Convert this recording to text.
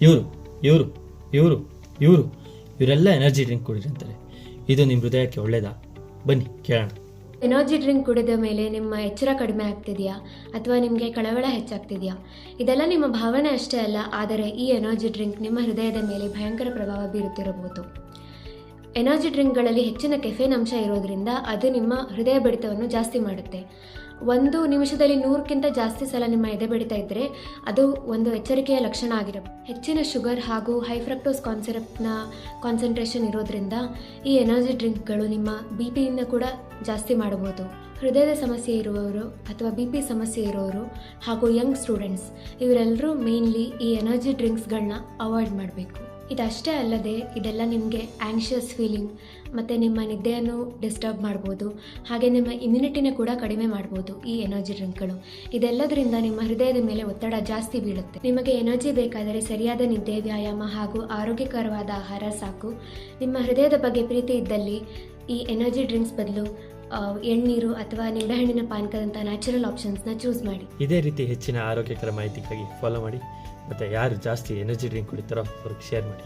ಇವರು ಇವರು ಇವರು ಇವರು ಇವರೆಲ್ಲ ಎನರ್ಜಿ ಡ್ರಿಂಕ್ ಕುಡಿರಂತಾರೆ. ಇದು ನಿಮ್ಮ ಹೃದಯಕ್ಕೆ ಒಳ್ಳೇದಾ? ಬನ್ನಿ ಕೇಳೋಣ. ಎನರ್ಜಿ ಡ್ರಿಂಕ್ ಕುಡಿದ ಮೇಲೆ ನಿಮ್ಮ ಎಚ್ಚರ ಕಡಿಮೆ ಆಗ್ತಿದೆಯಾ ಅಥವಾ ನಿಮಗೆ ಕಳವಳ ಹೆಚ್ಚಾಗ್ತಿದೆಯಾ? ಇದೆಲ್ಲ ನಿಮ್ಮ ಭಾವನೆ ಅಷ್ಟೇ ಅಲ್ಲ, ಆದರೆ ಈ ಎನರ್ಜಿ ಡ್ರಿಂಕ್ ನಿಮ್ಮ ಹೃದಯದ ಮೇಲೆ ಭಯಂಕರ ಪ್ರಭಾವ ಬೀರುತ್ತಿರಬಹುದು. ಎನರ್ಜಿ ಡ್ರಿಂಕ್ಗಳಲ್ಲಿ ಹೆಚ್ಚಿನ ಕೆಫೆನ್ ಅಂಶ ಇರೋದ್ರಿಂದ ಅದು ನಿಮ್ಮ ಹೃದಯ ಬಡಿತವನ್ನು ಜಾಸ್ತಿ ಮಾಡುತ್ತೆ. 1 ನಿಮಿಷದಲ್ಲಿ 100ಕ್ಕಿಂತ ಜಾಸ್ತಿ ಸಲ ನಿಮ್ಮ ಎದೆ ಬಡಿತ ಇದ್ದರೆ ಅದು ಒಂದು ಎಚ್ಚರಿಕೆಯ ಲಕ್ಷಣ ಆಗಿರಬಹುದು. ಹೆಚ್ಚಿನ ಶುಗರ್ ಹಾಗೂ ಹೈ ಫ್ರಕ್ಟೋಸ್ ಕಾನ್ಸೆಪ್ಟ್ನ ಕಾನ್ಸಂಟ್ರೇಷನ್ ಇರೋದ್ರಿಂದ ಈ ಎನರ್ಜಿ ಡ್ರಿಂಕ್ಗಳು ನಿಮ್ಮ ಬಿಪಿಯನ್ನು ಕೂಡ ಜಾಸ್ತಿ ಮಾಡಬಹುದು. ಹೃದಯದ ಸಮಸ್ಯೆ ಇರುವವರು ಅಥವಾ BP ಸಮಸ್ಯೆ ಇರೋರು ಹಾಗೂ ಯಂಗ್ ಸ್ಟೂಡೆಂಟ್ಸ್ ಇವರೆಲ್ಲರೂ ಮೇನ್ಲಿ ಈ ಎನರ್ಜಿ ಡ್ರಿಂಕ್ಸ್ಗಳನ್ನ ಅವಾಯ್ಡ್ ಮಾಡಬೇಕು. ಇದಷ್ಟೇ ಅಲ್ಲದೆ ಇದೆಲ್ಲ ನಿಮಗೆ ಆ್ಯಂಕ್ಷಿಯಸ್ ಫೀಲಿಂಗ್ ಮತ್ತು ನಿಮ್ಮ ನಿದ್ದೆಯನ್ನು ಡಿಸ್ಟರ್ಬ್ ಮಾಡ್ಬೋದು, ಹಾಗೆ ನಿಮ್ಮ ಇಮ್ಯುನಿಟಿನ ಕೂಡ ಕಡಿಮೆ ಮಾಡ್ಬೋದು ಈ ಎನರ್ಜಿ ಡ್ರಿಂಕ್ಗಳು. ಇದೆಲ್ಲದರಿಂದ ನಿಮ್ಮ ಹೃದಯದ ಮೇಲೆ ಒತ್ತಡ ಜಾಸ್ತಿ ಬೀಳುತ್ತೆ. ನಿಮಗೆ ಎನರ್ಜಿ ಬೇಕಾದರೆ ಸರಿಯಾದ ನಿದ್ದೆ, ವ್ಯಾಯಾಮ ಹಾಗೂ ಆರೋಗ್ಯಕರವಾದ ಆಹಾರ ಸಾಕು. ನಿಮ್ಮ ಹೃದಯದ ಬಗ್ಗೆ ಪ್ರೀತಿ ಇದ್ದಲ್ಲಿ ಈ ಎನರ್ಜಿ ಡ್ರಿಂಕ್ಸ್ ಬದಲು ಎಳ್ನೀರು ಅಥವಾ ನಿಂಬೆಹಣ್ಣಿನ ಪಾನಕದಂಥ ನ್ಯಾಚುರಲ್ ಆಪ್ಷನ್ಸ್ನ ಚೂಸ್ ಮಾಡಿ. ಇದೇ ರೀತಿ ಹೆಚ್ಚಿನ ಆರೋಗ್ಯಕರ ಮಾಹಿತಿಗಾಗಿ ಫಾಲೋ ಮಾಡಿ, ಮತ್ತು ಯಾರು ಜಾಸ್ತಿ ಎನರ್ಜಿ ಡ್ರಿಂಕ್ ಕುಡಿತಾರೋ ಅವ್ರಿಗೆ ಶೇರ್ ಮಾಡಿ.